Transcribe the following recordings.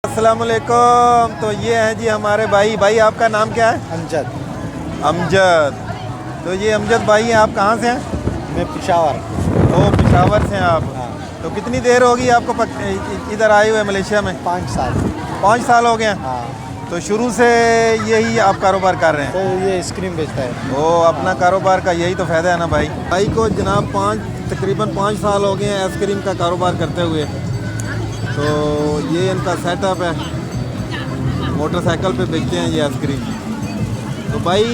अस्सलाम वालेकुम। तो ये हैं जी हमारे भाई। आपका नाम क्या है? अमजद। अमजद। तो ये अमजद भाई हैं, आप कहाँ से हैं? मैं पिशावर। ओ, पिशावर से हैं आप। हाँ। तो कितनी देर होगी आपको इधर आए हुए मलेशिया में? 5 साल। 5 साल हो गए हैं। हाँ। तो शुरू से यही आप कारोबार कर रहे हैं? तो ये आइसक्रीम बेचता है। ओ, अपना कारोबार का यही तो फ़ायदा है ना भाई को जनाब तकरीबन 5 साल हो गए हैं आइसक्रीम का कारोबार करते हुए। तो ये इनका सेटअप है, मोटरसाइकिल पे बेचते हैं ये आइसक्रीम। तो भाई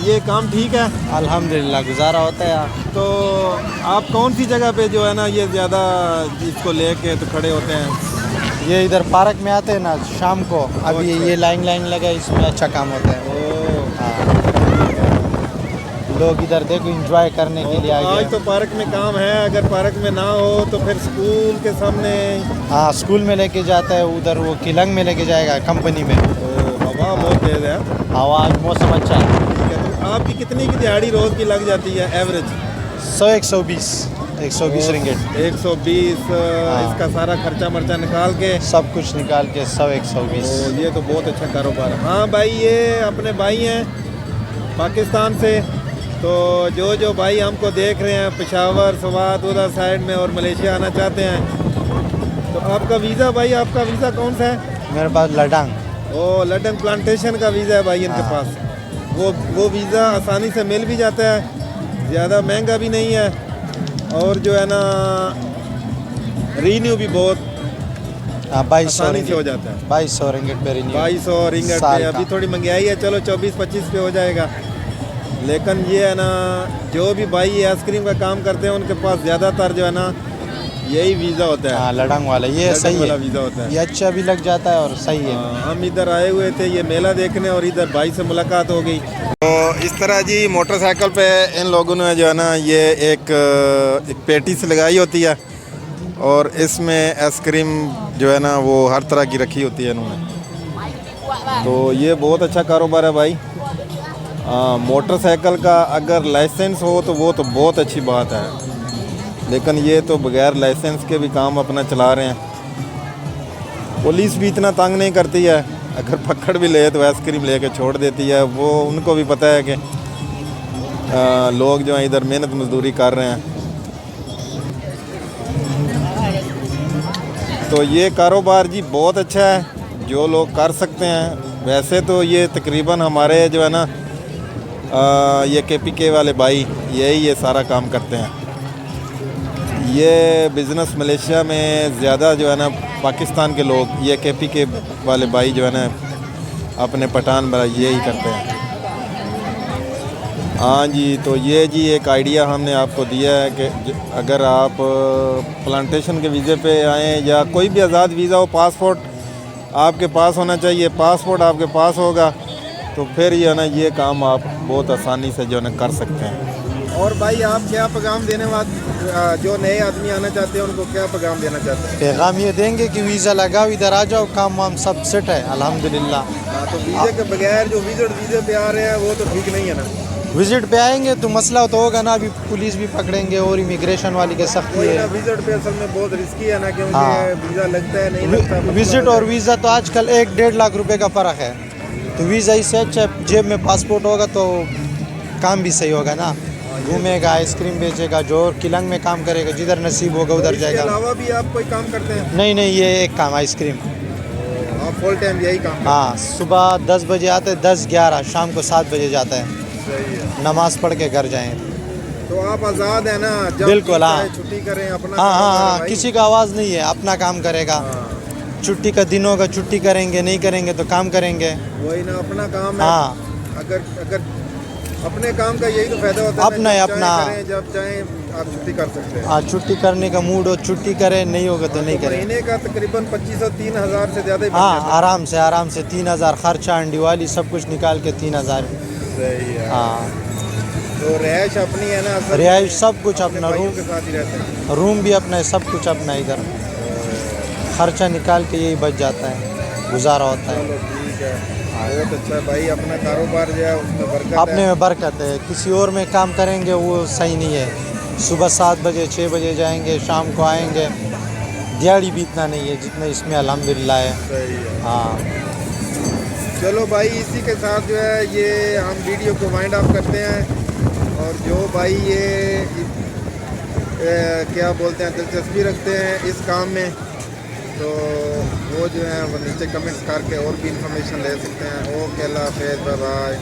ये काम ठीक है? अल्हम्दुलिल्लाह गुजारा होता है यार। तो आप कौन सी जगह पे जो है ना ये ज़्यादा इसको लेके तो खड़े होते हैं? ये इधर पार्क में आते हैं ना शाम को। अभी ये लाइन लगा है, इसमें अच्छा काम होता है। ओ, हाँ। लोग इधर देखो एंजॉय करने के लिए आ आज गए। तो पार्क में काम है, अगर पार्क में ना हो तो फिर स्कूल के सामने। हाँ, स्कूल में लेके जाता है, उधर वो किलंग में लेके जाएगा कंपनी में। हवा बहुत तेज़ है। हवा आज मौसम अच्छा है। ठीक है। तो आपकी कितनी की दिहाड़ी रोज़ की लग जाती है एवरेज? 120 रिंगिट। 120। इसका सारा खर्चा मर्चा निकाल के सब कुछ निकाल के 120। ये तो बहुत अच्छा कारोबार है। हाँ भाई, ये अपने भाई हैं पाकिस्तान से। तो जो भाई हमको देख रहे हैं पेशावर, स्वात उधर साइड में और मलेशिया आना चाहते हैं, तो आपका वीज़ा भाई, आपका वीज़ा कौन सा है? मेरे पास लडांग। ओ, लडंग प्लांटेशन का वीज़ा है भाई इनके हाँ। पास। वो वीज़ा आसानी से मिल भी जाता है, ज़्यादा महंगा भी नहीं है, और जो है ना रीन्यू भी बहुत 2200 आसानी से हो जाता है। 2200 रिंगिट पे रिन्यू। 2200 रिंगट पे। अभी थोड़ी महंगाई है, चलो 24-25 पे हो जाएगा। लेकिन ये है ना, जो भी भाई आइसक्रीम का काम करते हैं उनके पास ज़्यादातर जो है ना यही वीज़ा होता है। हाँ, लडांग वाला ये लडंग सही वाला है। वीज़ा होता है। ये अच्छा भी लग जाता है और सही है। हम इधर आए हुए थे ये मेला देखने, और इधर भाई से मुलाकात हो गई। तो इस तरह जी मोटरसाइकिल पे इन लोगों ने जो है ना ये एक पेटी से लगाई होती है, और इसमें आइसक्रीम जो है ना वो हर तरह की रखी होती है इन्होंने। तो ये बहुत अच्छा कारोबार है भाई। मोटरसाइकिल का अगर लाइसेंस हो तो वो तो बहुत अच्छी बात है, लेकिन ये तो बगैर लाइसेंस के भी काम अपना चला रहे हैं। पुलिस भी इतना तंग नहीं करती है, अगर पकड़ भी ले तो आइसक्रीम लेके छोड़ देती है। वो उनको भी पता है कि लोग जो हैं इधर मेहनत मजदूरी कर रहे हैं। तो ये कारोबार जी बहुत अच्छा है, जो लोग कर सकते हैं। वैसे तो ये तकरीबन हमारे जो है ना ये KPK वाले भाई ये सारा काम करते हैं। ये बिज़नेस मलेशिया में ज़्यादा जो है ना पाकिस्तान के लोग, ये KPK वाले भाई जो है ना अपने पठान भाई यही करते हैं। हाँ जी, तो ये जी एक आइडिया हमने आपको दिया है कि अगर आप प्लांटेशन के वीज़े पे आएँ या कोई भी आज़ाद वीज़ा हो, पासपोर्ट आपके पास होना चाहिए। पासपोर्ट आपके पास होगा तो फिर ये ना ये काम आप बहुत आसानी से जो है ना कर सकते हैं। और भाई आप क्या पैगाम देने वाले जो नए आदमी आना चाहते हैं उनको क्या पैगाम देना चाहते हैं? पैगाम ये देंगे कि वीज़ा लगाओ, इधर आ जाओ, काम वाम सब सेट है अल्हम्दुलिल्लाह। हाँ, तो वीज़े के बगैर जो वीज़े पे आ रहे हैं वो तो ठीक नहीं है ना। विजिट पे आएंगे तो मसला तो होगा ना, अभी पुलिस भी पकड़ेंगे और इमिग्रेशन वाली के सख्ती है। विजिट पे असल में बहुत रिस्की है ना, क्योंकि हाँ। वीज़ा लगता है नहीं लगता। विजिट और वीज़ा तो आजकल 1-1.5 लाख रुपए का फ़र्क है। तो वीज़ा इससे अच्छा जेब में पासपोर्ट होगा तो काम भी सही होगा ना। घूमेगा, आइसक्रीम बेचेगा, जो किलंग में काम करेगा, जिधर नसीब होगा उधर जाएगा। इसके अलावा भी आप कोई काम करते हैं? नहीं, ये एक काम आइसक्रीम। आप फुल टाइम यही काम? हाँ, सुबह 10 बजे आते हैं, 10-11, शाम को 7 बजे जाता है। सही है। नमाज पढ़ के घर जाएँ। तो आप आज़ाद है ना, जब बिल्कुल, हाँ। छुट्टी करें अपना। हाँ, किसी का आवाज़ नहीं है, अपना काम करेगा। छुट्टी का दिन होगा, छुट्टी करेंगे, नहीं करेंगे तो काम करेंगे। वही ना, अपना काम है। हाँ, अगर अपने काम का यही तो फायदा होता है, अपना ही अपना। जब चाहें आप छुट्टी कर सकते हैं। आज छुट्टी करने का मूड हो छुट्टी करें, नहीं होगा तो नहीं करें। महीने का तकरीबन 2500-3000 से ज़्यादा ही बन हाँ, जाता है। आराम से 3000 खर्चा, दिवाली सब कुछ निकाल के 3000। सही है। हाँ, तो रिहाइश अपनी है ना? रिहाइश सब कुछ अपना, भाइयों रूम के साथ ही रहते हैं। रूम भी अपना है, सब कुछ अपना। इधर खर्चा निकाल के यही बच जाता है, गुजारा होता है। चलो ठीक है, बहुत अच्छा भाई। अपना कारोबार जो है उसमें बरकत अपने है। में बरकत है, किसी और में काम करेंगे वो सही नहीं है। सुबह 7 बजे 6 बजे जाएंगे, शाम को आएंगे, दिहाड़ी भी इतना नहीं है जितना इसमें अल्हम्दुलिल्लाह है। सही है। हाँ चलो भाई, इसी के साथ जो है ये हम वीडियो को वाइंड अप करते हैं। और जो भाई ये क्या बोलते हैं, दिलचस्पी रखते हैं इस काम में, तो वो जो है वो नीचे कमेंट्स करके और भी इंफॉर्मेशन ले सकते हैं। ओके, अल्लाह हाफ़िज़, बाय बाय।